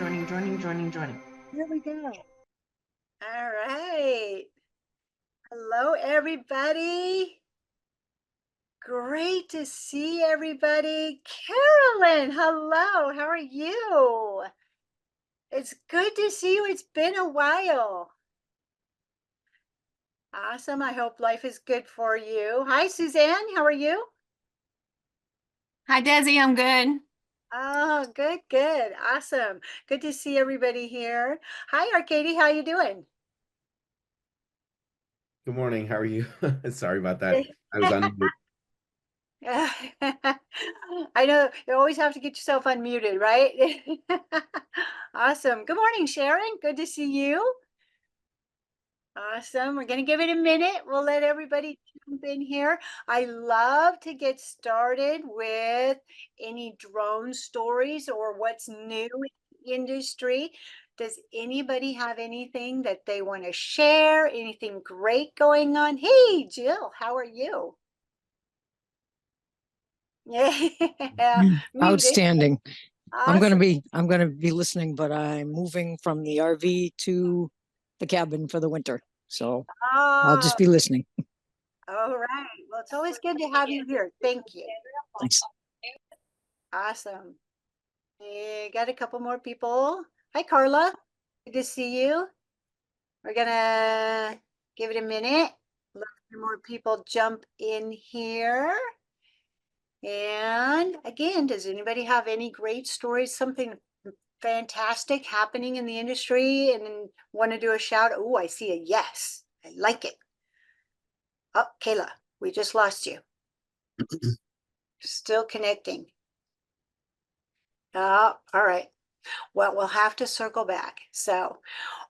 joining. Here we go. All right. Hello, everybody. Great to see everybody. Carolyn, hello. How are you? It's good to see you. It's been a while. Awesome. I hope life is good for you. Hi, Suzanne. How are you? Hi, Desi. I'm good. Oh, good. Awesome. Good to see everybody here. Hi, Arcady. How you doing? Good morning. How are you? Sorry about that. I was on mute. I know you always have to get yourself unmuted, right? Awesome. Good morning, Sharon. Good to see you. Awesome. We're going to give it a minute. We'll let everybody jump in here. I love to get started with any drone stories or what's new in the industry. Does anybody have anything that they want to share? Anything great going on? Hey, Jill, how are you? Yeah, Outstanding. awesome. I'm going to be listening, but I'm moving from the RV to the cabin for the winter. So I'll Oh, just be listening. all right. Well, it's always good to have you here. Thank you. Thanks. Awesome. Got a couple more people. Hi, Carla. Good to see you. We're gonna give it a minute. Let more people jump in here. And again, does anybody have any great stories, something fantastic happening in the industry and want to do a shout? Oh, I see a yes. I like it. Oh, Kayla, we just lost you. Still connecting. Oh, all right. Well, we'll have to circle back. So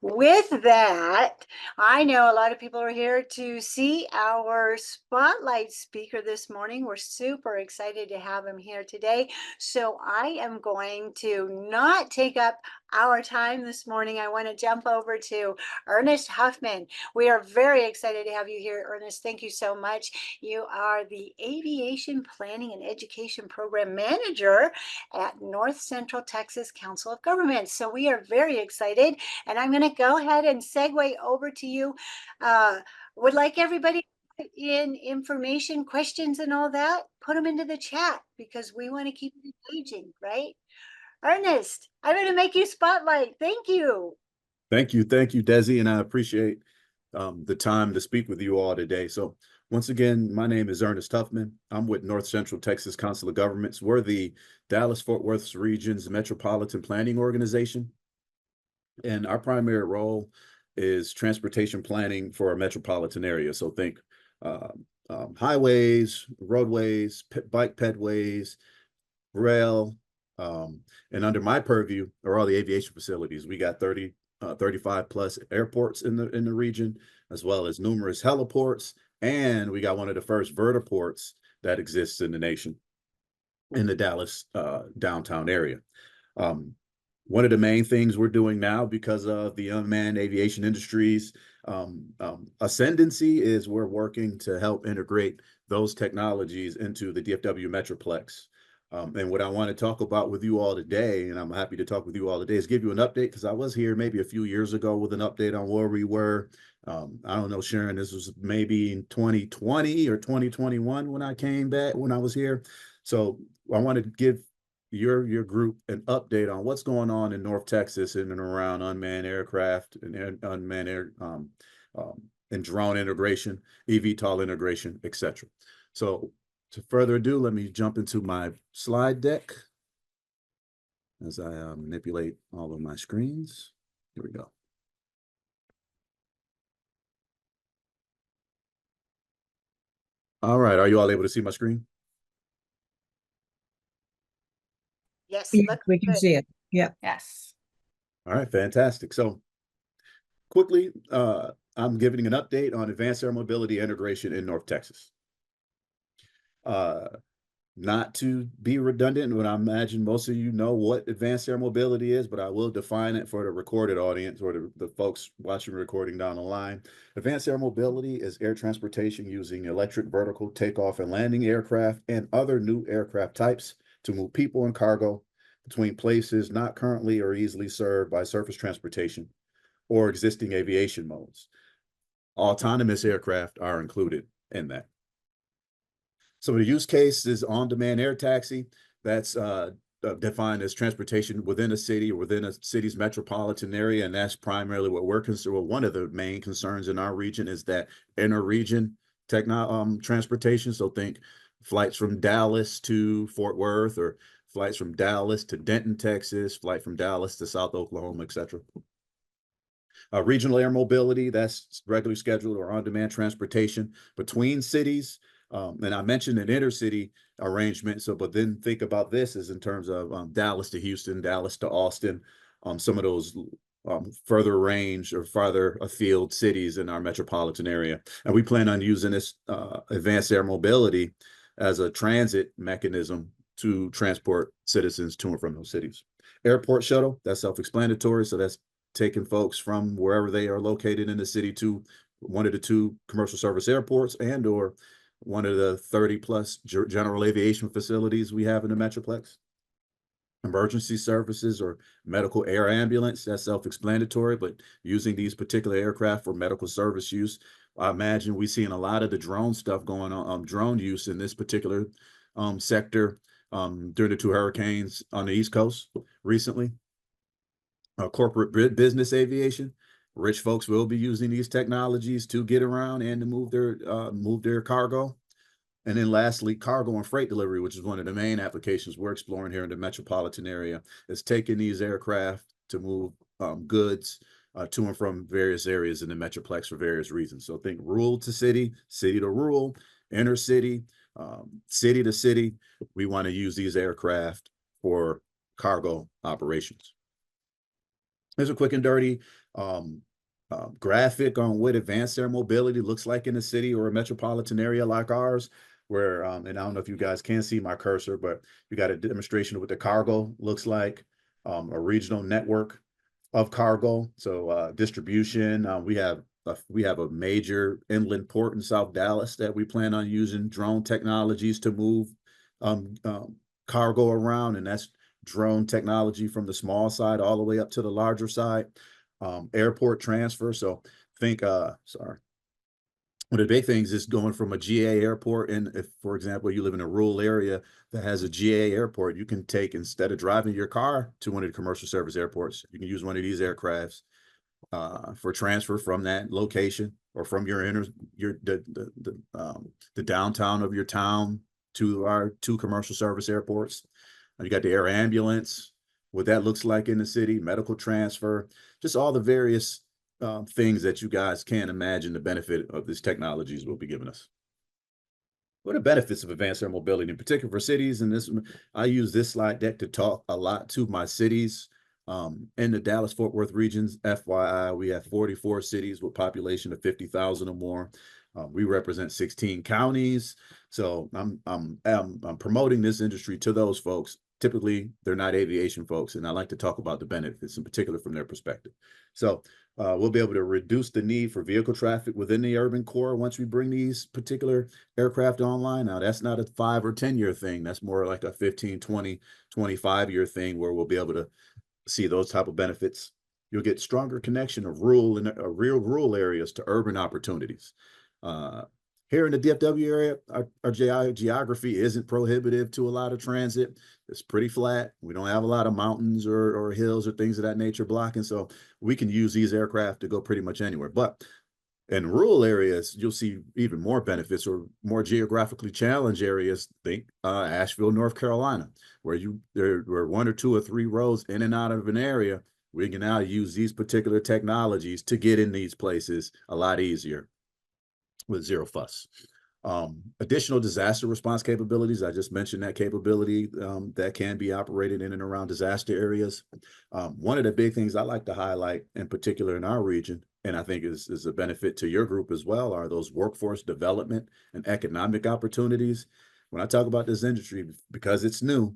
with that, I know a lot of people are here to see our spotlight speaker this morning. We're super excited to have him here today. So I am going to not take up our time this morning. I want to jump over to Ernest Huffman. We are very excited to have you here, Ernest. Thank you so much. You are the Aviation Planning and Education Program Manager at North Central Texas Council of Governments. So we are very excited, and I'm going to go ahead and segue over to you. Would like everybody in information, questions, and all that, put them into the chat because we want to keep it engaging, right? Ernest, I'm going to make you spotlight. Thank you. Thank you, Desi, and I appreciate the time to speak with you all today. So once again, my name is Ernest Huffman. I'm with North Central Texas Council of Governments. We're the Dallas-Fort Worth region's metropolitan planning organization, and our primary role is transportation planning for a metropolitan area. So think highways, roadways, bike pedways, rail, and under my purview are all the aviation facilities. We got 35 plus airports in the region, as well as numerous heliports, and we got one of the first vertiports that exists in the nation in the Dallas downtown area. One of the main things we're doing now because of the unmanned aviation industry's ascendancy is we're working to help integrate those technologies into the DFW Metroplex. And what I want to talk about with you all today, and I'm happy to talk with you all today, is give you an update because I was here maybe a few years ago with an update on where we were. I don't know, Sharon, this was maybe in 2020 or 2021 when I came back, when I was here. So I wanted to give your group an update on what's going on in North Texas in and around unmanned aircraft and unmanned air and drone integration, eVTOL integration, etc. So to further ado, let me jump into my slide deck as I manipulate all of my screens. Here we go. All right, are you all able to see my screen? Yes, we can see it. Yeah. Yes. All right, fantastic. So quickly, I'm giving an update on advanced air mobility integration in North Texas. Not to be redundant, but I imagine most of you know what advanced air mobility is, but I will define it for the recorded audience or the folks watching the recording down the line. Advanced air mobility is air transportation using electric vertical takeoff and landing aircraft and other new aircraft types to move people and cargo. between places not currently or easily served by surface transportation or existing aviation modes. Autonomous aircraft are included in that. So the use case is on-demand air taxi. That's defined as transportation within a city or within a city's metropolitan area, and that's primarily what we're concerned. Well, one of the main concerns in our region is that inter-region transportation. So think flights from Dallas to Fort Worth, or flights from Dallas to Denton, Texas, flight from Dallas to South Oklahoma, etc. Regional air mobility, that's regularly scheduled or on-demand transportation between cities. And I mentioned an intercity arrangement. So, but then think about this as in terms of Dallas to Houston, Dallas to Austin, some of those further range or farther afield cities in our metropolitan area. And we plan on using this advanced air mobility as a transit mechanism to transport citizens to and from those cities. Airport shuttle, that's self-explanatory. So that's taking folks from wherever they are located in the city to one of the two commercial service airports and or one of the 30 plus general aviation facilities we have in the Metroplex. Emergency services or medical air ambulance, that's self-explanatory, but using these particular aircraft for medical service use. I imagine we're seeing a lot of the drone stuff going on, drone use in this particular sector during the two hurricanes on the East Coast recently. Corporate business aviation, rich folks will be using these technologies to get around and to move their cargo. And then lastly, cargo and freight delivery, which is one of the main applications we're exploring here in the metropolitan area, is taking these aircraft to move goods to and from various areas in the Metroplex for various reasons. So think rural to city, city to rural, inner city, city to city. We want to use these aircraft for cargo operations. There's a quick and dirty graphic on what advanced air mobility looks like in a city or a metropolitan area like ours, where, and I don't know if you guys can see my cursor, but you got a demonstration of what the cargo looks like, a regional network of cargo. So distribution, we have a major inland port in South Dallas that we plan on using drone technologies to move cargo around, and that's drone technology from the small side all the way up to the larger side. Airport transfer. So think, sorry. One of the big things is going from a GA airport. And if, for example, you live in a rural area that has a GA airport, you can take, instead of driving your car to one of the commercial service airports, you can use one of these aircrafts for transfer from that location or from the downtown of your town to our two commercial service airports. You got the air ambulance, what that looks like in the city, medical transfer, just all the various things that you guys can't imagine the benefit of these technologies will be giving us. What are the benefits of advanced air mobility, in particular for cities? And this, I use this slide deck to talk a lot to my cities. In the Dallas-Fort Worth regions, FYI, we have 44 cities with population of 50,000 or more. We represent 16 counties. So I'm promoting this industry to those folks. Typically, they're not aviation folks, and I like to talk about the benefits in particular from their perspective. So we'll be able to reduce the need for vehicle traffic within the urban core once we bring these particular aircraft online. Now, that's not a 5 or 10 year thing. That's more like a 15, 20, 25-year thing where we'll be able to see those type of benefits. You'll get stronger connection of rural and real rural areas to urban opportunities. Here in the DFW area, our geography isn't prohibitive to a lot of transit. It's pretty flat. We don't have a lot of mountains or hills or things of that nature blocking. So we can use these aircraft to go pretty much anywhere. But in rural areas, you'll see even more benefits, or more geographically challenged areas. Think Asheville, North Carolina, where there were 1 or 2 or 3 roads in and out of an area. We can now use these particular technologies to get in these places a lot easier with zero fuss. Additional disaster response capabilities. I just mentioned that capability that can be operated in and around disaster areas. One of the big things I like to highlight, in particular in our region, and I think is a benefit to your group as well, are those workforce development and economic opportunities. When I talk about this industry, because it's new,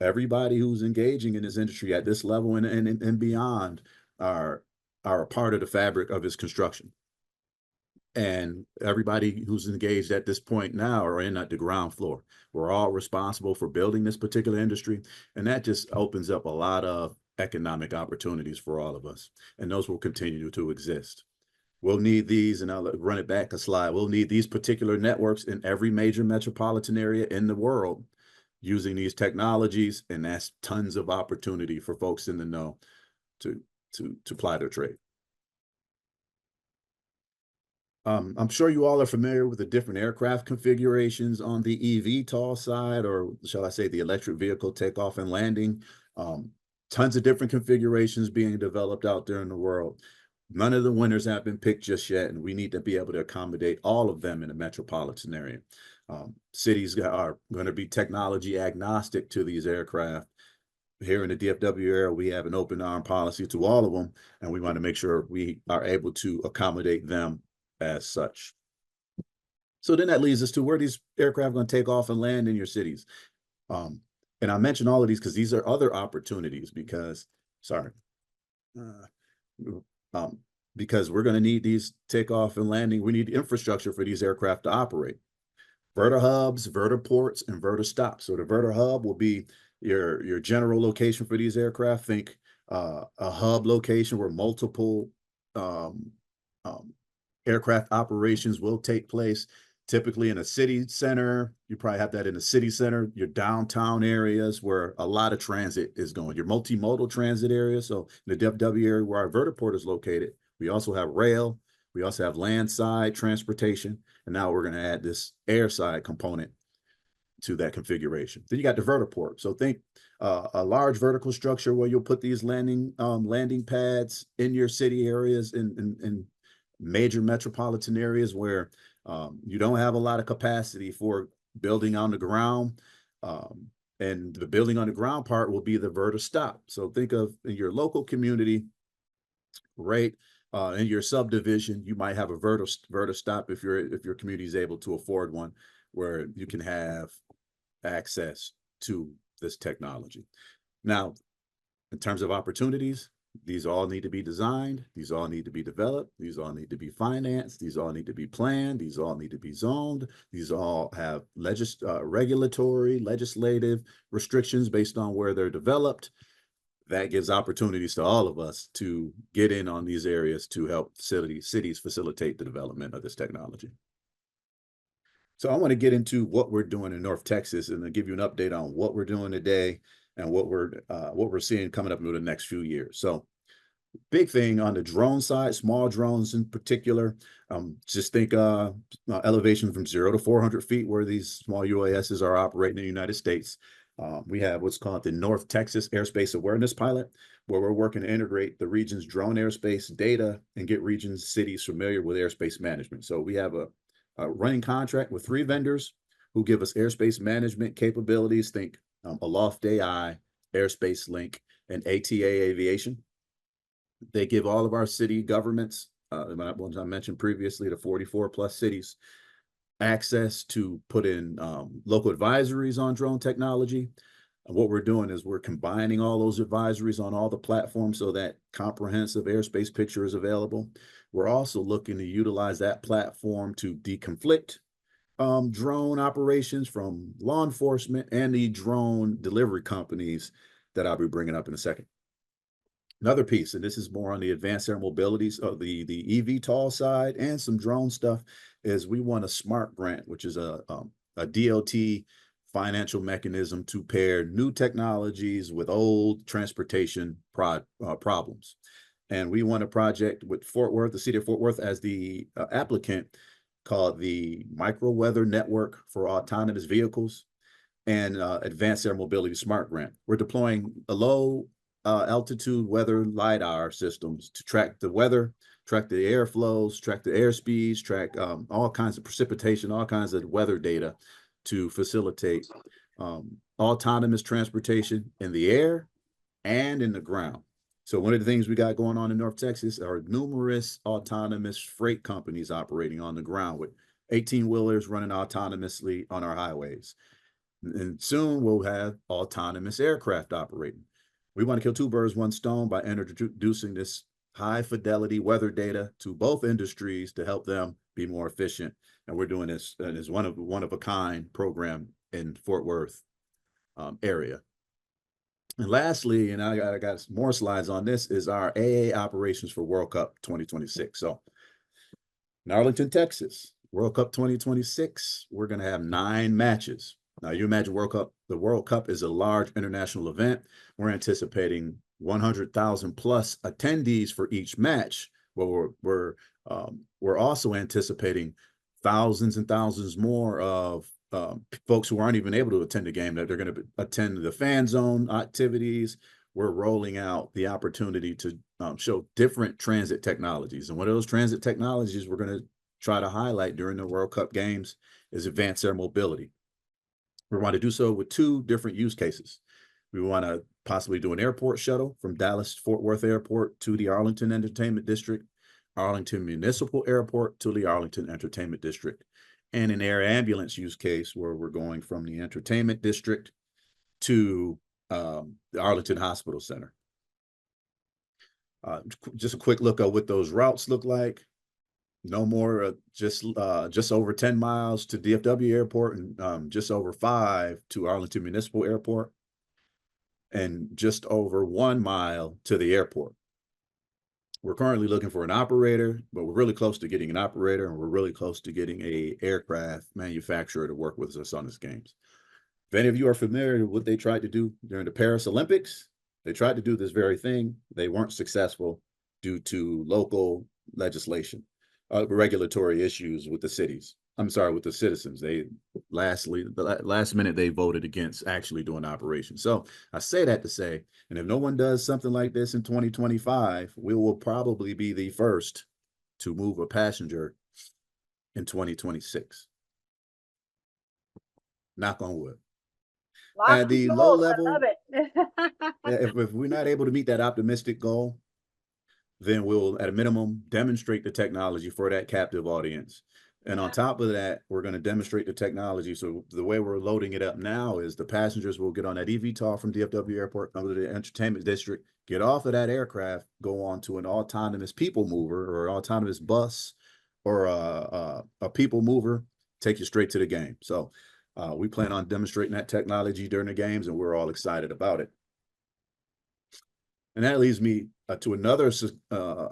everybody who's engaging in this industry at this level and beyond are a part of the fabric of its construction. And everybody who's engaged at this point now are in at the ground floor. We're all responsible for building this particular industry, and that just opens up a lot of economic opportunities for all of us, and those will continue to exist. We'll need these, and I'll run it back a slide. We'll need these particular networks in every major metropolitan area in the world using these technologies, and that's tons of opportunity for folks in the know to ply their trade. I'm sure you all are familiar with the different aircraft configurations on the eVTOL side, or shall I say the electric vehicle takeoff and landing. Tons of different configurations being developed out there in the world. None of the winners have been picked just yet, and we need to be able to accommodate all of them in a metropolitan area. Cities are going to be technology agnostic to these aircraft. Here in the DFW area, we have an open arm policy to all of them, and we want to make sure we are able to accommodate them as such. So then that leads us to where these aircraft are going to take off and land in your cities. And I mention all of these because these are other opportunities because we're going to need these takeoff and landing. We need infrastructure for these aircraft to operate. Vertihubs, vertiports, and vertistops. So the vertihub will be your general location for these aircraft. Think a hub location where multiple aircraft operations will take place, typically in a city center. You probably have that in the city center, your downtown areas where a lot of transit is going, your multimodal transit area. So in the DFW area where our vertiport is located, we also have rail, we also have landside transportation, and now we're going to add this airside component to that configuration. Then you got the vertiport. So think a large vertical structure where you'll put these landing pads in your city areas in major metropolitan areas where you don't have a lot of capacity for building on the ground. And the building on the ground part will be the vertistop. So think of in your local community, right? In your subdivision, you might have a vertistop if your community is able to afford one, where you can have access to this technology. Now, in terms of opportunities, these all need to be designed, these all need to be developed, these all need to be financed, these all need to be planned, these all need to be zoned, these all have regulatory, legislative restrictions based on where they're developed. That gives opportunities to all of us to get in on these areas to help cities facilitate the development of this technology. So I want to get into what we're doing in North Texas and then give you an update on what we're doing today and what we're seeing coming up in the next few years. So big thing on the drone side, small drones in particular, just think elevation from 0 to 400 feet where these small UASs are operating in the United States. We have what's called the North Texas Airspace Awareness Pilot, where we're working to integrate the region's drone airspace data and get regions, cities familiar with airspace management. So we have a running contract with 3 vendors who give us airspace management capabilities. Think Aloft AI, Airspace Link, and ATA Aviation. They give all of our city governments, the ones I mentioned previously, the 44 plus cities, access to put in local advisories on drone technology. And what we're doing is we're combining all those advisories on all the platforms so that comprehensive airspace picture is available. We're also looking to utilize that platform to deconflict drone operations from law enforcement and the drone delivery companies that I'll be bringing up in a second. Another piece, and this is more on the advanced air mobilities of the eVTOL side and some drone stuff, is we want a SMART grant, which is a DOT financial mechanism to pair new technologies with old transportation problems. And we want a project with Fort Worth, the city of Fort Worth, as the applicant, called the Micro Weather Network for Autonomous Vehicles and Advanced Air Mobility SMART grant. We're deploying a low altitude weather LiDAR systems to track the weather, track the airflows, track the airspeeds, track all kinds of precipitation, all kinds of weather data to facilitate autonomous transportation in the air and in the ground. So one of the things we got going on in North Texas are numerous autonomous freight companies operating on the ground with 18-wheelers running autonomously on our highways. And soon we'll have autonomous aircraft operating. We want to kill 2 birds, 1 stone by introducing this high fidelity weather data to both industries to help them be more efficient. And we're doing this as one of a kind program in Fort Worth area. And lastly, and I got more slides on this, is our AA operations for World Cup 2026. So in Arlington, Texas, World Cup 2026, we're going to have 9 matches. Now you imagine the World Cup is a large international event. We're anticipating 100,000 plus attendees for each match. Well, we're also anticipating thousands and thousands more of folks who aren't even able to attend the game, that they're going to attend the fan zone activities. We're rolling out the opportunity to show different transit technologies. And one of those transit technologies we're going to try to highlight during the World Cup games is advanced air mobility. We want to do so with 2 different use cases. We want to possibly do an airport shuttle from Dallas Fort Worth Airport to the Arlington Entertainment District, Arlington Municipal Airport to the Arlington Entertainment District, and an air ambulance use case where we're going from the Entertainment District to the Arlington Hospital Center. Just a quick look at what those routes look like. No more, just over 10 miles to DFW Airport, and just over 5 to Arlington Municipal Airport, and just over 1 mile to the airport. We're currently looking for an operator, but we're really close to getting an operator, and we're really close to getting a aircraft manufacturer to work with us on this games. If any of you are familiar with what they tried to do during the Paris Olympics, they tried to do this very thing. They weren't successful due to local legislation, regulatory issues with the cities. I'm sorry, with the citizens. The last minute they voted against actually doing operations. So I say that to say, and if no one does something like this in 2025, we will probably be the first to move a passenger in 2026. Knock on wood. At the low level, I love it. if we're not able to meet that optimistic goal, then we'll, at a minimum, demonstrate the technology for that captive audience. And on top of that, we're going to demonstrate the technology. So the way we're loading it up now is the passengers will get on that eVTOL from DFW Airport, come to the Entertainment District, get off of that aircraft, go on to an autonomous people mover or autonomous bus or a people mover, take you straight to the game. So we plan on demonstrating that technology during the games, and we're all excited about it. And that leads me to another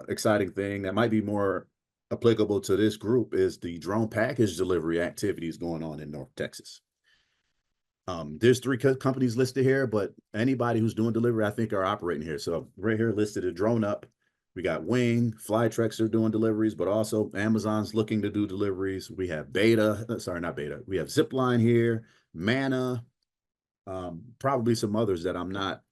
exciting thing that might be more applicable to this group, is the drone package delivery activities going on in North Texas. There's 3 companies listed here, but anybody who's doing delivery, I think, are operating here. So right here listed a Drone Up. We got Wing, Flytrex are doing deliveries, but also Amazon's looking to do deliveries. We have Beta, sorry, not Beta. We have Zipline here, Mana, probably some others that I'm not,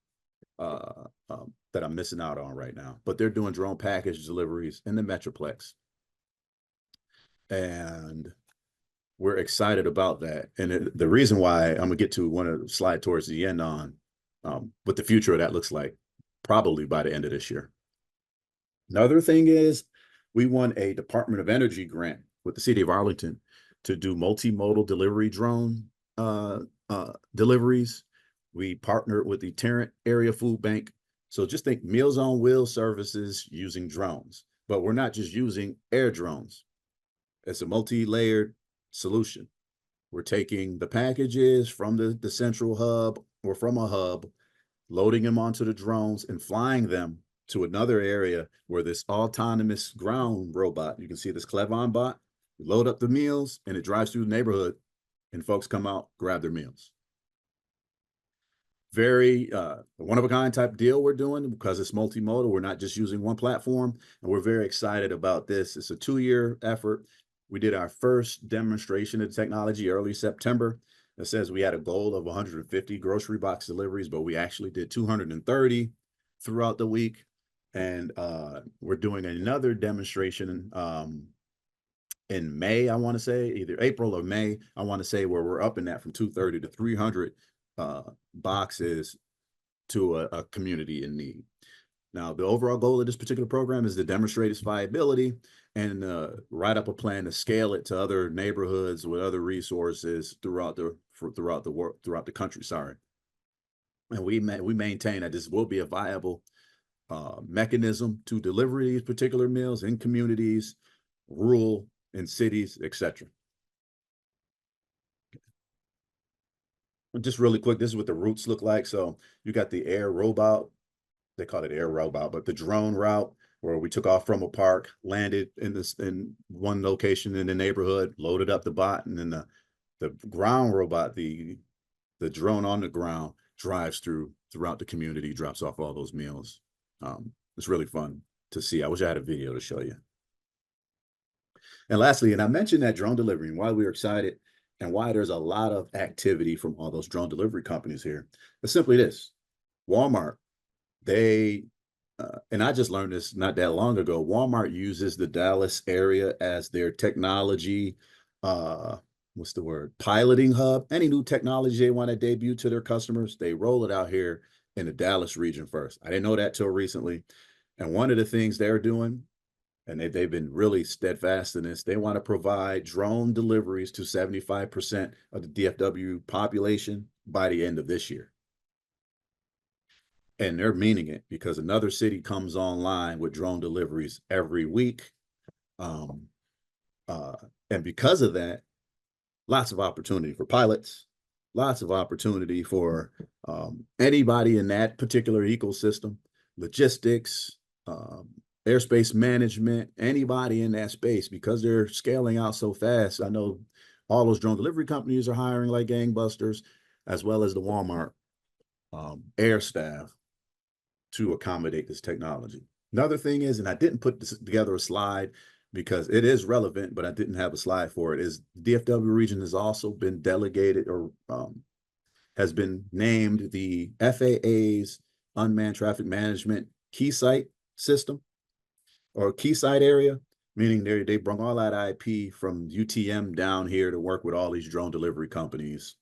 that I'm missing out on right now, but they're doing drone package deliveries in the Metroplex. And we're excited about that. And the reason why, I'm gonna get to one of the slide towards the end on what the future of that looks like, probably by the end of this year. Another thing is we won a Department of Energy grant with the city of Arlington to do multimodal delivery drone deliveries. We partnered with the Tarrant Area Food Bank. So just think Meals on Wheels services using drones, but we're not just using air drones. It's a multi-layered solution. We're taking the packages from the central hub or from a hub, loading them onto the drones and flying them to another area where this autonomous ground robot, you can see this Clevon bot, load up the meals and it drives through the neighborhood and folks come out, grab their meals. Very one-of-a-kind type deal we're doing because it's multimodal. We're not just using one platform, and we're very excited about this. It's a 2-year effort. We did our first demonstration of technology early September. It says we had a goal of 150 grocery box deliveries, but we actually did 230 throughout the week. And we're doing another demonstration in May, I want to say, either April or May, I want to say, where we're upping that from 230 to 300 boxes to a community in need. Now, the overall goal of this particular program is to demonstrate its viability and write up a plan to scale it to other neighborhoods with other resources throughout the country. Sorry, and we maintain that this will be a viable mechanism to deliver these particular meals in communities, rural, in cities, etc. Just really quick, this is what the routes look like. So you got the air robot, they call it air robot, but the drone route where we took off from a park, landed in one location in the neighborhood, loaded up the bot, and then the ground robot, the drone on the ground drives throughout the community, drops off all those meals. It's really fun to see. I wish I had a video to show you. And lastly, and I mentioned that drone delivery and why we were excited and why there's a lot of activity from all those drone delivery companies here. It's simply this: Walmart, they, and I just learned this not that long ago, Walmart uses the Dallas area as their technology, what's the word, piloting hub. Any new technology they want to debut to their customers, they roll it out here in the Dallas region first. I didn't know that till recently. And one of the things they're doing, and they've been really steadfast in this, they want to provide drone deliveries to 75% of the DFW population by the end of this year. And they're meaning it, because another city comes online with drone deliveries every week. And because of that, lots of opportunity for pilots, lots of opportunity for anybody in that particular ecosystem, logistics, airspace management, anybody in that space, because they're scaling out so fast. I know all those drone delivery companies are hiring like gangbusters, as well as the Walmart air staff to accommodate this technology. Another thing is, and I didn't put this together a slide because it is relevant, but I didn't have a slide for it, is DFW region has also been delegated or has been named the FAA's unmanned traffic management key site system, or key site area, meaning they bring all that IP from UTM down here to work with all these drone delivery companies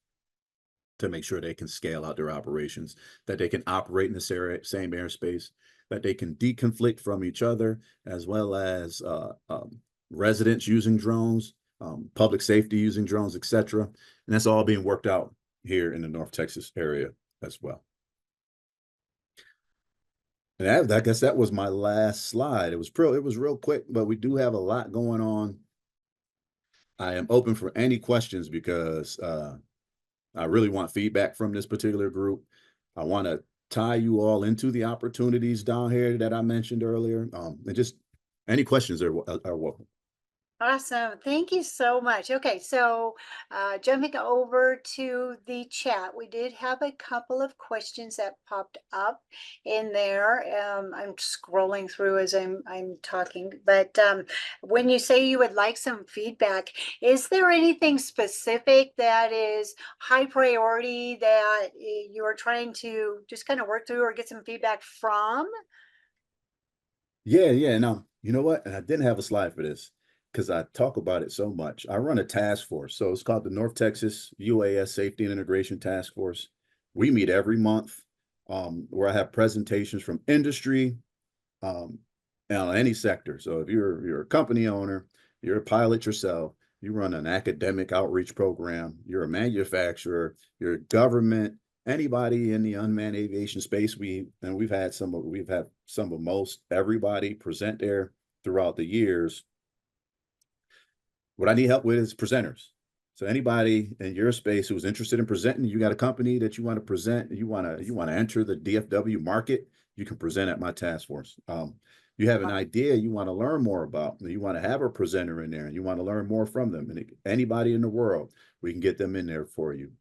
to make sure they can scale out their operations, that they can operate in the same airspace, that they can deconflict from each other, as well as residents using drones, public safety using drones, etc. And that's all being worked out here in the North Texas area as well. And I guess that was my last slide. It was real quick, but we do have a lot going on. I am open for any questions because I really want feedback from this particular group. I want to tie you all into the opportunities down here that I mentioned earlier. And just any questions are welcome. Awesome. Thank you so much. Okay, so jumping over to the chat, we did have a couple of questions that popped up in there. I'm scrolling through as I'm talking, but when you say you would like some feedback, is there anything specific that is high priority that you are trying to just kind of work through or get some feedback from? Yeah. No, you know what? And I didn't have a slide for this because I talk about it so much. I run a task force. So it's called the North Texas UAS Safety and Integration Task Force. We meet every month where I have presentations from industry and on any sector. So if you're a company owner, you're a pilot yourself, you run an academic outreach program, you're a manufacturer, you're a government, anybody in the unmanned aviation space, we've had some of most everybody present there throughout the years. What I need help with is presenters. So anybody in your space who's interested in presenting, you got a company that you want to present, you want to enter the DFW market, you can present at my task force. You have an idea you want to learn more about, you want to have a presenter in there, and you want to learn more from them. And anybody in the world, we can get them in there for you.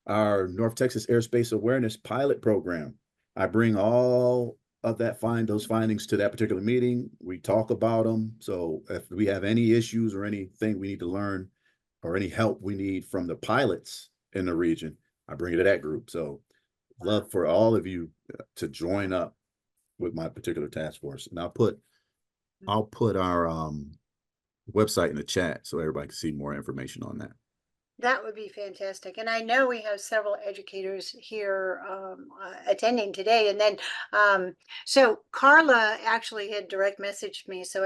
Our North Texas Airspace Awareness Pilot Program, I bring all of those findings to that particular meeting. We talk about them. So if we have any issues or anything we need to learn or any help we need from the pilots in the region, I bring it to that group. So love for all of you to join up with my particular task force. And I'll put our website in the chat so everybody can see more information on that. That would be fantastic. And I know we have several educators here attending today. And then, so Carla actually had direct messaged me. So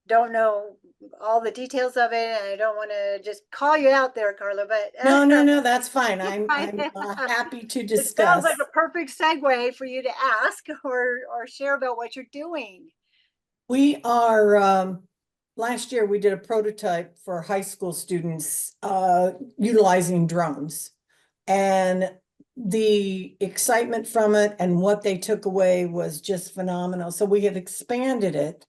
don't know all the details of it, and I don't want to just call you out there, Carla, but No, that's fine. I'm happy to it sounds like discuss. a perfect segue for you to ask or share about what you're doing. We are, last year we did a prototype for high school students, utilizing drones. And the excitement from it and what they took away was just phenomenal. So we have expanded it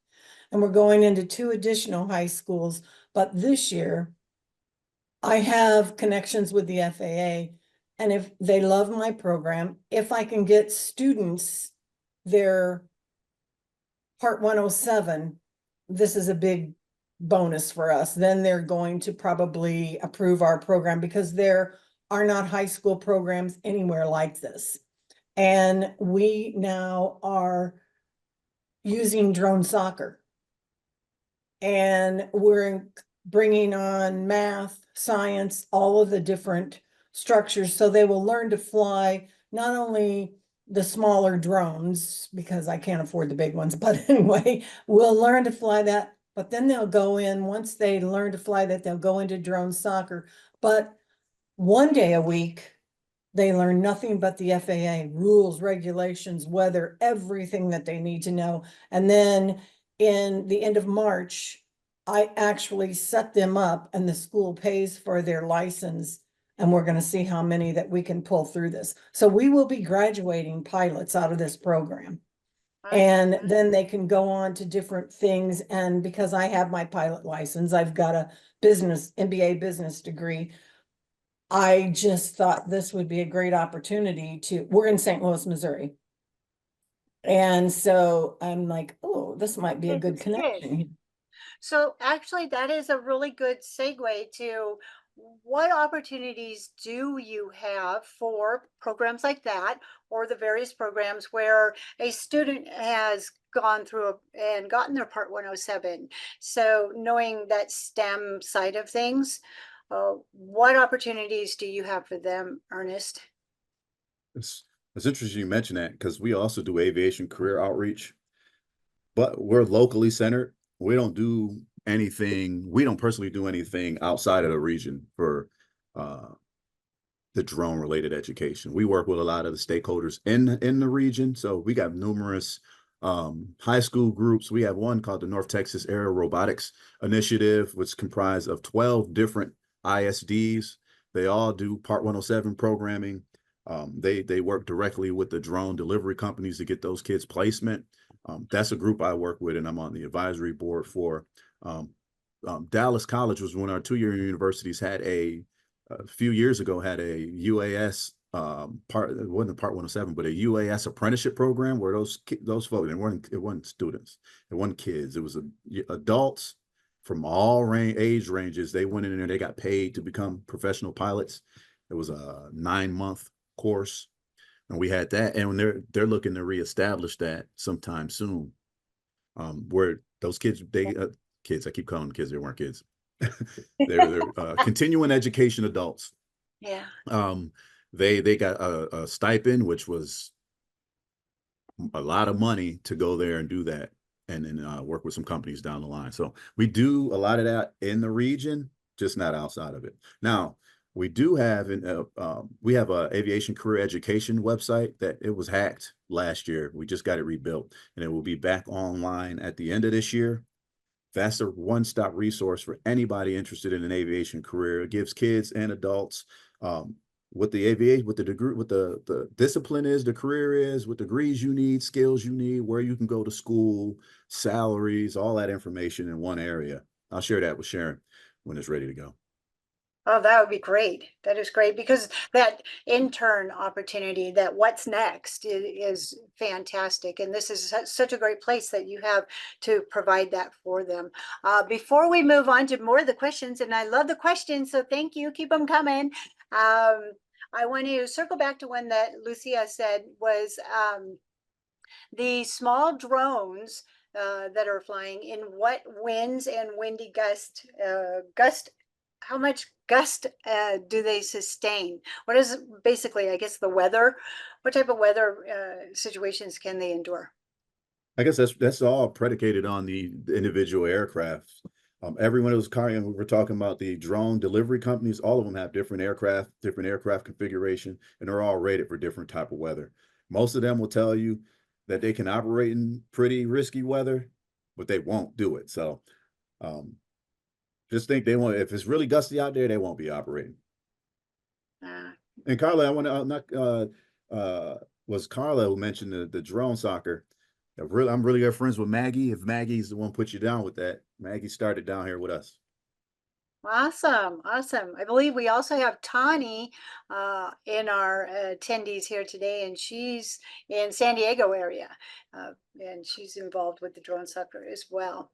and we're going into 2 additional high schools. But this year, I have connections with the FAA. And if they love my program, if I can get students their Part 107, this is a big bonus for us. Then they're going to probably approve our program because there are not high school programs anywhere like this. And we now are using drone soccer. And we're bringing on math, science, all of the different structures. So they will learn to fly not only the smaller drones, because I can't afford the big ones, but anyway, we'll learn to fly that. But then they'll go in, once they learn to fly that, they'll go into drone soccer. But one day a week, they learn nothing but the FAA rules, regulations, weather, everything that they need to know. And then in the end of March, I actually set them up and the school pays for their license. And we're going to see how many that we can pull through this. So we will be graduating pilots out of this program. And then they can go on to different things. And because I have my pilot license, I've got a MBA business degree. I just thought this would be a great opportunity we're in St. Louis, Missouri. And so I'm like, oh, this might be a good connection. So actually, that is a really good segue to what opportunities do you have for programs like that, or the various programs where a student has gone through and gotten their Part 107. So knowing that STEM side of things, what opportunities do you have for them, Ernest? It's interesting you mention that because we also do aviation career outreach, but we're locally centered. We don't do anything, we don't personally do anything outside of the region for the drone related education. We work with a lot of the stakeholders in the region. So we got numerous high school groups. We have one called the North Texas Aerial Robotics Initiative, which comprised of 12 different ISDs. They all do Part 107 programming. They work directly with the drone delivery companies to get those kids placement. That's a group I work with, and I'm on the advisory board for. Dallas College was one of our 2-year universities had a few years ago had a UAS it wasn't a Part 107, but a UAS apprenticeship program where those folks, it wasn't students, it wasn't kids, it was adults from all age ranges. They went in there, they got paid to become professional pilots. It was a 9-month course, and we had that, and when they're looking to reestablish that sometime soon, where those kids, kids, I keep calling them kids, they weren't kids. they're continuing education adults. Yeah. They got a stipend, which was a lot of money to go there and do that, and then work with some companies down the line. So we do a lot of that in the region, just not outside of it. Now, we do have we have a aviation career education website that it was hacked last year. We just got it rebuilt, and it will be back online at the end of this year. That's a one-stop resource for anybody interested in an aviation career. It gives kids and adults what the aviation, what the degree, what the discipline is, the career is, what degrees you need, skills you need, where you can go to school, salaries, all that information in one area. I'll share that with Sharon when it's ready to go. Oh, that would be great. That is great, because that intern opportunity, that what's next is fantastic. And this is such a great place that you have to provide that for them. Before we move on to more of the questions, and I love the questions, so thank you, keep them coming. I want to circle back to one that Lucia said was the small drones that are flying in what winds and windy gust, how much gust do they sustain? What is basically, I guess, the weather? What type of weather situations can they endure? I guess that's all predicated on the individual aircraft. Every one of those car, and we're talking about the drone delivery companies, all of them have different aircraft configuration, and they're all rated for different type of weather. Most of them will tell you that they can operate in pretty risky weather, but they won't do it. So um, just think they won't, if it's really gusty out there, they won't be operating. Uh, And Carla, I want to not was Carla who mentioned the drone soccer. I'm really good friends with Maggie. If Maggie's the one put you down with that, Maggie started down here with us. Awesome, awesome. I believe we also have Tani in our attendees here today, and she's in San Diego area, and she's involved with the drone soccer as well.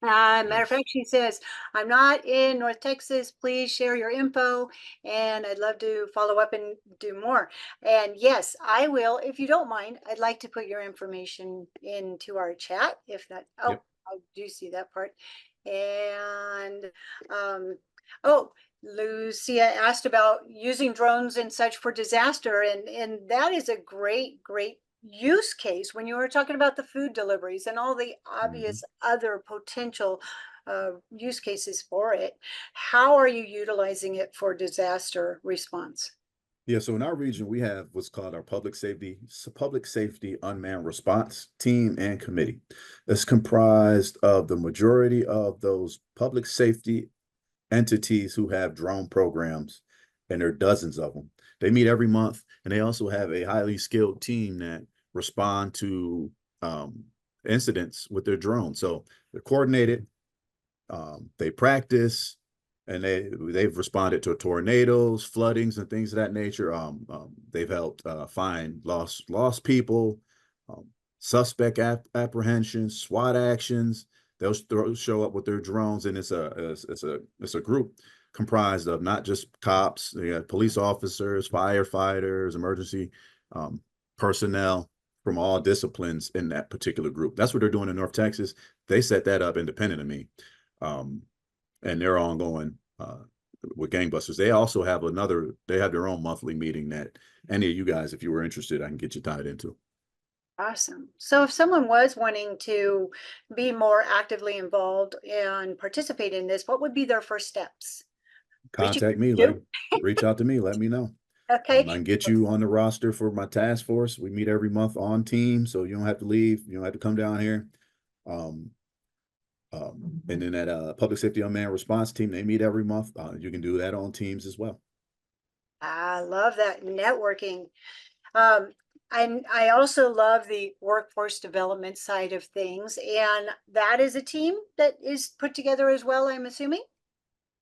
Matter of Yes. fact, she says, I'm not in North Texas. Please share your info, and I'd love to follow up and do more. And yes, I will. If you don't mind, I'd like to put your information into our chat. If that, oh, Yep. I do see that part. And oh, Lucia asked about using drones and such for disaster, and that is a great use case when you were talking about the food deliveries and all the obvious other potential use cases for it. How are you utilizing it for disaster response? Yeah, so in our region, we have what's called our public safety unmanned response team and committee. It's comprised of the majority of those public safety entities who have drone programs, and there are dozens of them. They meet every month, and they also have a highly skilled team that respond to incidents with their drones. So they're coordinated, they practice, and they've responded to tornadoes, floodings, and things of that nature. They've helped find lost people, um, suspect apprehensions, SWAT actions. They'll show up with their drones, and it's a group comprised of not just cops, they got police officers, firefighters, emergency personnel from all disciplines in that particular group. That's what they're doing in North Texas. They set that up independent of me. Um, and they're ongoing with gangbusters. They also have they have their own monthly meeting that any of you guys, if you were interested, I can get you tied into. Awesome. So if someone was wanting to be more actively involved and participate in this, what would be their first steps? Reaching Contact me, you? reach out to me, let me know. Okay. I can get you on the roster for my task force. We meet every month on Teams, so you don't have to leave. You don't have to come down here. And then that public safety unmanned response team, they meet every month. You can do that on Teams as well. I love that networking. And I also love the workforce development side of things. And that is a team that is put together as well, I'm assuming?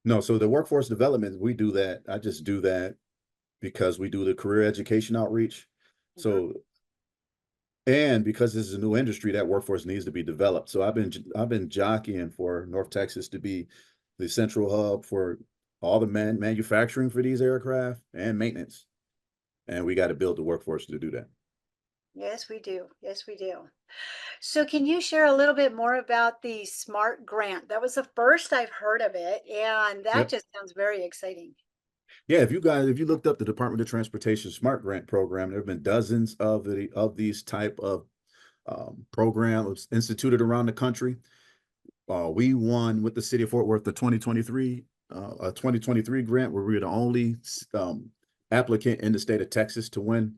No, so the workforce development, we do that. I just do that because we do the career education outreach. So, and because this is a new industry, that workforce needs to be developed. So I've been jockeying for North Texas to be the central hub for all the manufacturing for these aircraft and maintenance. And we got to build the workforce to do that. Yes, we do. Yes, we do. So can you share a little bit more about the SMART grant? That was the first I've heard of it, and that Yep. just sounds very exciting. Yeah, if you looked up the Department of Transportation Smart Grant Program, there have been dozens of these type of programs instituted around the country. We won with the city of Fort Worth the 2023 grant, where we were the only applicant in the state of Texas to win.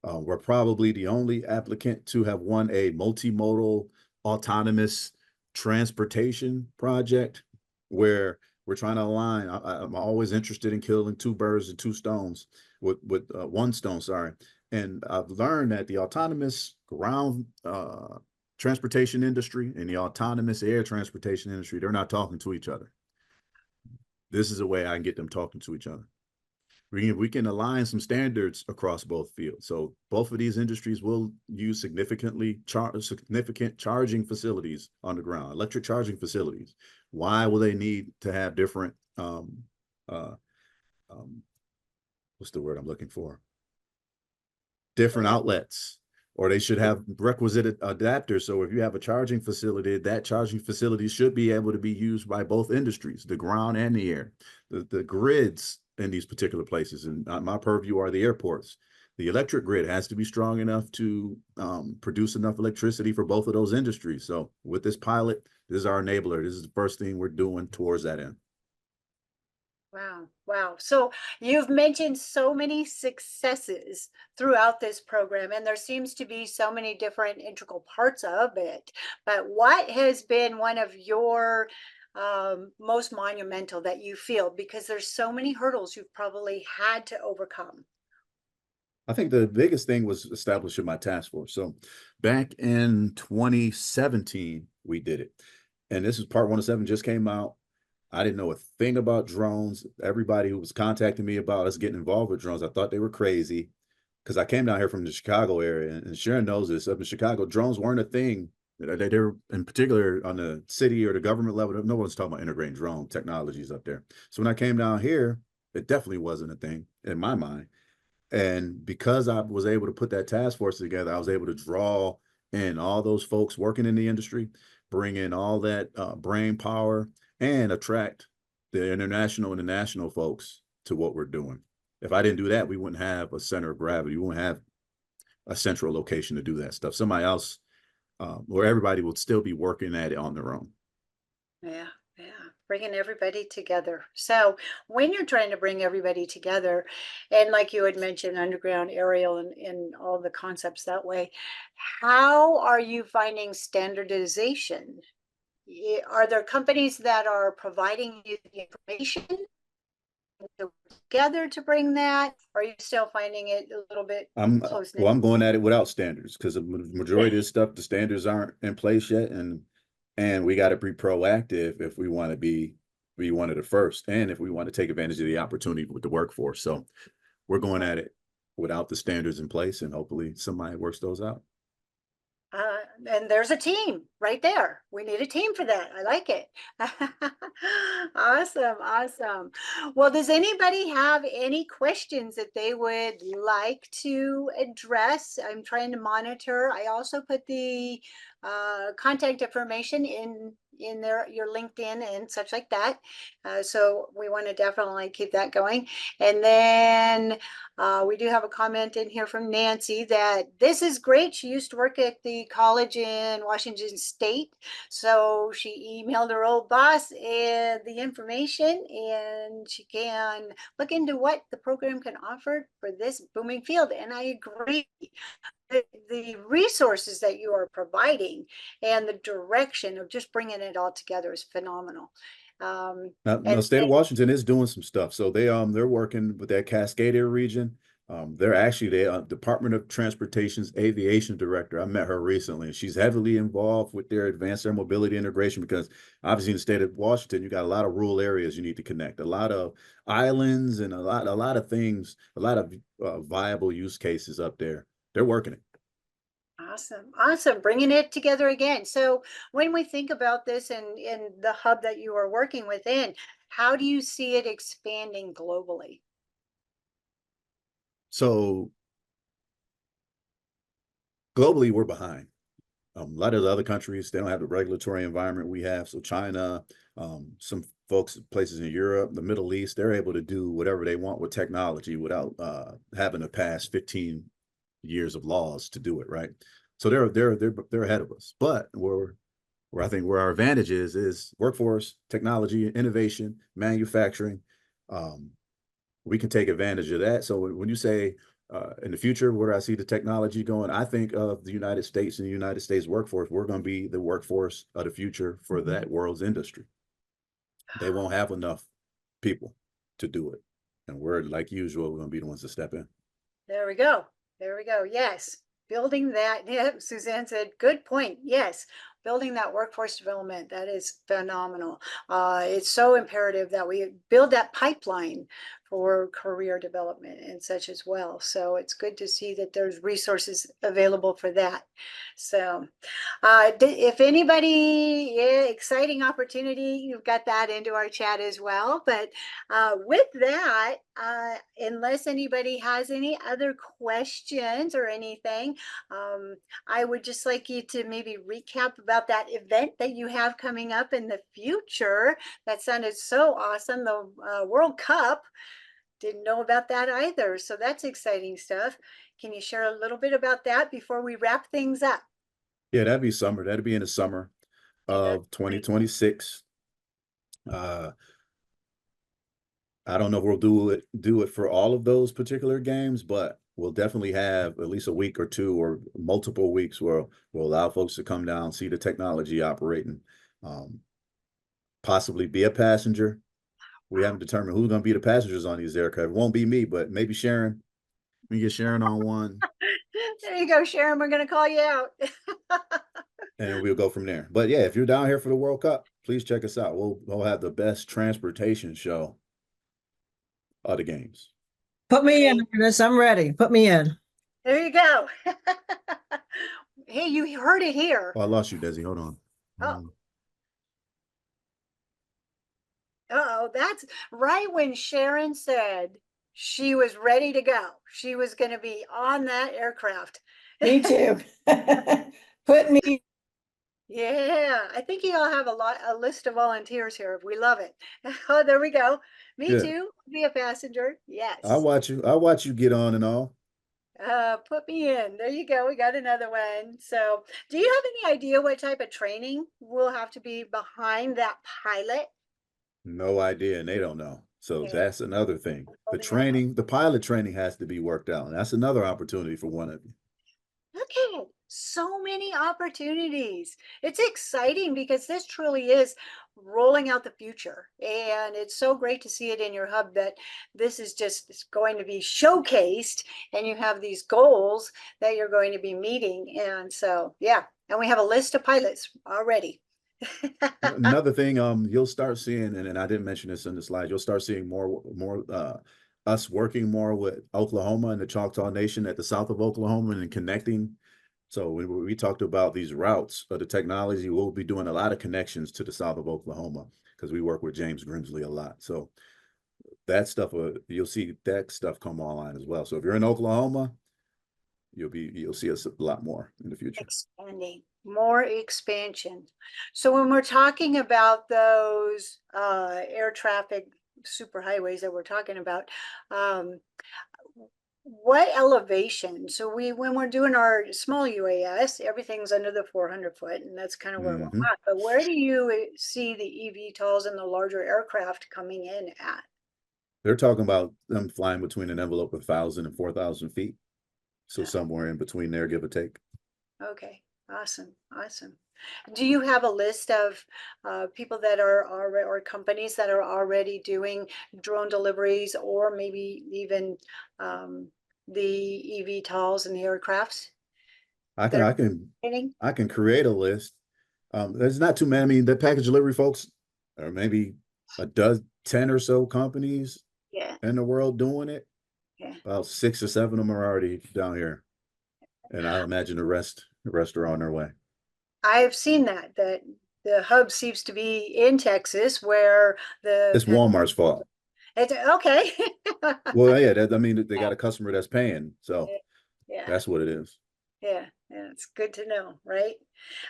We're probably the only applicant to have won a multimodal autonomous transportation project, where we're trying to align. I'm always interested in killing two birds with two stones, with one stone, sorry. And I've learned that the autonomous ground transportation industry and the autonomous air transportation industry, they're not talking to each other. This is a way I can get them talking to each other. We can align some standards across both fields. So both of these industries will use significant charging facilities on the ground, electric charging facilities. Why will they need to have different, what's the word I'm looking for? Different outlets, or they should have requisite adapters. So if you have a charging facility, that charging facility should be able to be used by both industries, the ground and the air. The grids in these particular places, and my purview are the airports. the electric grid has to be strong enough to produce enough electricity for both of those industries. So with this pilot, this is our enabler. This is the first thing we're doing towards that end. Wow, wow. So you've mentioned so many successes throughout this program, and there seems to be so many different integral parts of it. But what has been one of your most monumental that you feel? Because there's so many hurdles you've probably had to overcome. I think the biggest thing was establishing my task force. So back in 2017, we did it. And this is part 107, just came out. I didn't know a thing about drones. Everybody who was contacting me about us getting involved with drones, I thought they were crazy because I came down here from the Chicago area, and Sharon knows this. Up in Chicago, drones weren't a thing. They're in particular on the city or the government level. No one's talking about integrating drone technologies up there. So when I came down here, it definitely wasn't a thing in my mind. And because I was able to put that task force together, I was able to draw in all those folks working in the industry, bring in all that brain power, and attract the international and the national folks to what we're doing. If I didn't do that, we wouldn't have a center of gravity. We wouldn't have a central location to do that stuff. Somebody else, where everybody would still be working at it on their own. Yeah, yeah, bringing everybody together. So when you're trying to bring everybody together, and like you had mentioned, underground, aerial, and all the concepts that way, how are you finding standardization? Are there companies that are providing you the information together to bring that? Or are you still finding it a little bit close knit? Well, I'm going at it without standards because the majority of this stuff, the standards aren't in place yet, and we got to be proactive if we want to be one of the first, and if we want to take advantage of the opportunity with the workforce. So we're going at it without the standards in place, and hopefully somebody works those out. And there's a team right there. We need a team for that. I like it. Awesome, awesome. Well, does anybody have any questions that they would like to address? I'm trying to monitor. I also put the contact information in there, your LinkedIn and such like that. So we want to definitely keep that going. And then we do have a comment in here from Nancy that this is great. She used to work at the college in Washington State. So she emailed her old boss and the information, and she can look into what the program can offer for this booming field. And I agree. The resources that you are providing and the direction of just bringing it all together is phenomenal. Now, state of Washington is doing some stuff. So they're working with that Cascadia region. They're actually the Department of Transportation's aviation director. I met her recently. She's heavily involved with their advanced air mobility integration because obviously in the state of Washington, you got a lot of rural areas you need to connect, a lot of islands, and a lot of things, a lot of viable use cases up there. They're working it. Awesome, awesome, bringing it together again. So when we think about this and in the hub that you are working within, how do you see it expanding globally? So globally, we're behind. A lot of the other countries, they don't have the regulatory environment we have. So China, some folks, places in Europe, the Middle East, they're able to do whatever they want with technology without having to pass 15 years of laws to do it, right? So they're ahead of us. But where I think where our advantage is workforce, technology, innovation, manufacturing. We can take advantage of that. So when you say in the future, where I see the technology going, I think of the United States and the United States workforce. We're going to be the workforce of the future for that world's industry. They won't have enough people to do it. And we're, like usual, we're going to be the ones to step in. There we go. There we go. Yes. Building that. Yeah, Suzanne said, good point. Yes. Building that workforce development. That is phenomenal. It's so imperative that we build that pipeline for career development and such as well. So it's good to see that there's resources available for that. So if anybody, yeah, exciting opportunity, you've got that into our chat as well. But with that, unless anybody has any other questions or anything, I would just like you to maybe recap about that event that you have coming up in the future. That sounded so awesome, the World Cup. didn't know about that either. So that's exciting stuff. Can you share a little bit about that before we wrap things up? Yeah, that'd be summer. That'd be in the summer Okay, that's of 2026. Uh, I don't know if we'll do it for all of those particular games, but we'll definitely have at least a week or two or multiple weeks where we'll allow folks to come down, see the technology operating, um, possibly be a passenger. We haven't determined who's going to be the passengers on these aircraft. It won't be me, but maybe Sharon. We get Sharon on one, there you go, Sharon. We're going to call you out. and we'll go from there. But yeah, if you're down here for the World Cup, please check us out. We'll have the best transportation show of the games. Put me in, Hey, Ernest. I'm ready. Put me in. there you go. Hey, you heard it here. Oh, I lost you, Desi. Hold on. Oh, uh-oh, that's right when Sharon said she was ready to go. She was going to be on that aircraft. Me too. Put me. Yeah, I think you all have a list of volunteers here. We love it. Oh, there we go. Me Yeah, too. Be a passenger. I'll Yes. watch you. I'll watch you get on and all. Put me in. There you go. We got another one. So, do you have any idea what type of training will have to be behind that pilot? No idea, and they don't know. So Yeah, that's another thing. The holding on. training, the pilot training has to be worked out. And that's another opportunity for one of you. Okay, so many opportunities. It's exciting because this truly is rolling out the future. And it's so great to see it in your hub that this is just it's going to be showcased and you have these goals that you're going to be meeting. And so, yeah, and we have a list of pilots already. Another thing, you'll start seeing, and I didn't mention this in the slide, you'll start seeing more us working more with Oklahoma and the Choctaw Nation at the south of Oklahoma and connecting. So when we talked about these routes of the technology, we'll be doing a lot of connections to the south of Oklahoma because we work with James Grimsley a lot. So that stuff, you'll see that stuff come online as well. So if you're in Oklahoma, you'll see us a lot more in the future. Expanding, more expansion. So when we're talking about those air traffic superhighways that we're talking about, um, what elevation? So when we're doing our small UAS, everything's under the 400 foot, and that's kind of where we're Mhm. at. But where do you see the eVTOLs and the larger aircraft coming in at? They're talking about them flying between an envelope of 1,000 and 4,000 feet. So Uh, somewhere in between there, give or take. Okay, awesome, awesome. Do you have a list of people that are already or companies that are already doing drone deliveries or maybe even um, the eVTOLs and the aircrafts I that can are I can getting? I can create a list. There's not too many. I mean, the package delivery folks are maybe a dozen, 10 or so companies Yeah, in the world doing it. yeah. About 6 or 7 of them are already down here. And I imagine the rest are on their way. I've seen that the hub seems to be in Texas where It's Walmart's fault. it's okay. Well, yeah, I mean, they got a customer that's paying. So Yeah, that's what it is. yeah, yeah, it's good to know, right?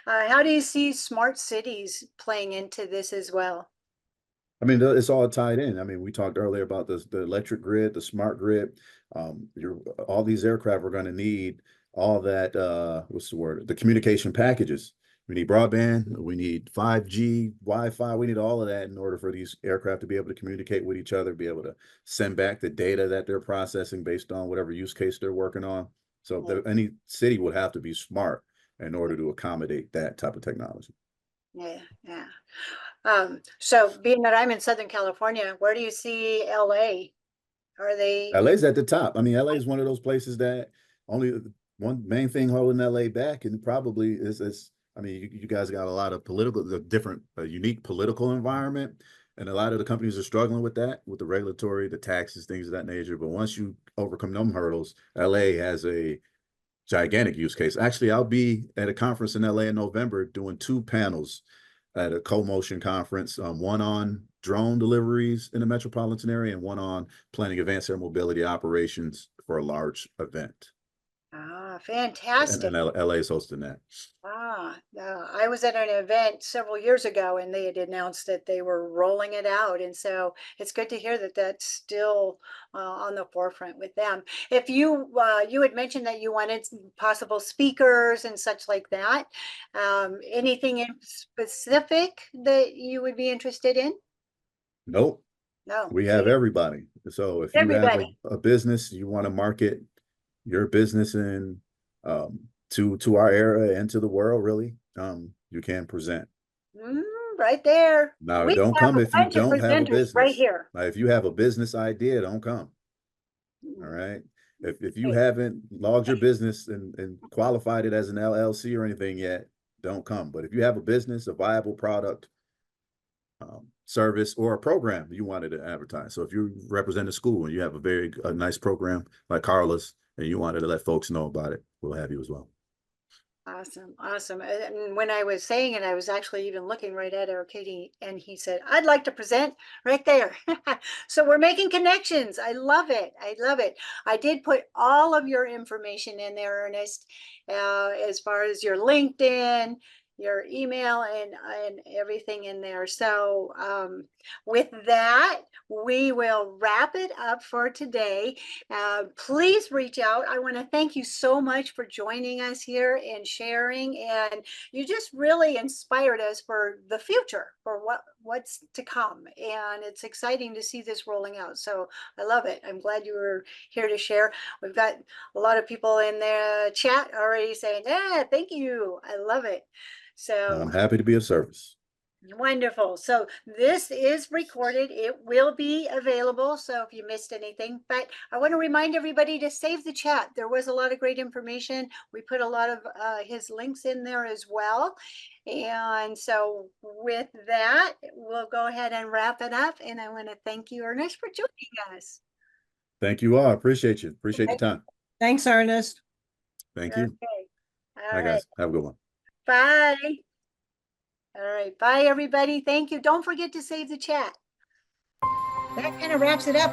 How do you see smart cities playing into this as well? I mean, it's all tied in. I mean, we talked earlier about the electric grid, the smart grid. All these aircraft are going to need all that. What's the word? The communication packages. We need broadband. We need 5G, Wi-Fi. We need all of that in order for these aircraft to be able to communicate with each other, be able to send back the data that they're processing based on whatever use case they're working on. So Yeah, any city would have to be smart in order to accommodate that type of technology. yeah, yeah. So being that I'm in Southern California, where do you see LA? Are they, LA's at the top. I mean, LA is one of those places that only one main thing holding LA back, and probably is I mean, you guys got a lot of the different, unique political environment, and a lot of the companies are struggling with that, with the regulatory, the taxes, things of that nature. But once you overcome them hurdles, LA has a gigantic use case. Actually, I'll be at a conference in LA in November doing 2 panels at a co-motion conference, one on drone deliveries in the metropolitan area and one on planning advanced air mobility operations for a large event. Ah, And, fantastic. LA is hosting that. I was at an event several years ago and they had announced that they were rolling it out. And so it's good to hear that that's still on the forefront with them. If you had mentioned that you wanted possible speakers and such like that, anything in specific that you would be interested in? Nope. No, We have everybody. So if you have everybody. a business, you want to market your business in to our area and to the world, really, you can present. Right there. Now, We don't have come a if you bunch of don't have a presenters right business. here. If you have a business idea, don't come. All right. If you Right. haven't logged your business and qualified it as an LLC or anything yet, don't come. But if you have a business, a viable product, service, or a program you wanted to advertise. So if you represent a school and you have a nice program like Carla's and you wanted to let folks know about it, we'll have you as well. Awesome, awesome. And when I was saying it, I was actually even looking right at Katie, and he said, I'd like to present right there. So we're making connections. I love it. I love it. I did put all of your information in there, Ernest, as far as your LinkedIn, your email, and everything in there. So with that, we will wrap it up for today. Please reach out. I want to thank you so much for joining us here and sharing. And you just really inspired us for the future, for what's to come. And it's exciting to see this rolling out. So I love it. I'm glad you were here to share. We've got a lot of people in the chat already saying, yeah, thank you. I love it. So I'm happy to be of service. wonderful. So this is recorded. It will be available. So if you missed anything, but I want to remind everybody to save the chat. There was a lot of great information. We put a lot of his links in there as well. And so with that, we'll go ahead and wrap it up. And I want to thank you, Ernest, for joining us. Thank you all. I appreciate you. Appreciate the time. Thanks, Ernest. Thank you. Okay. All Hi, right. guys. Have a good one. Bye. All right. Bye, everybody. Thank you. Don't forget to save the chat. That kind of wraps it up.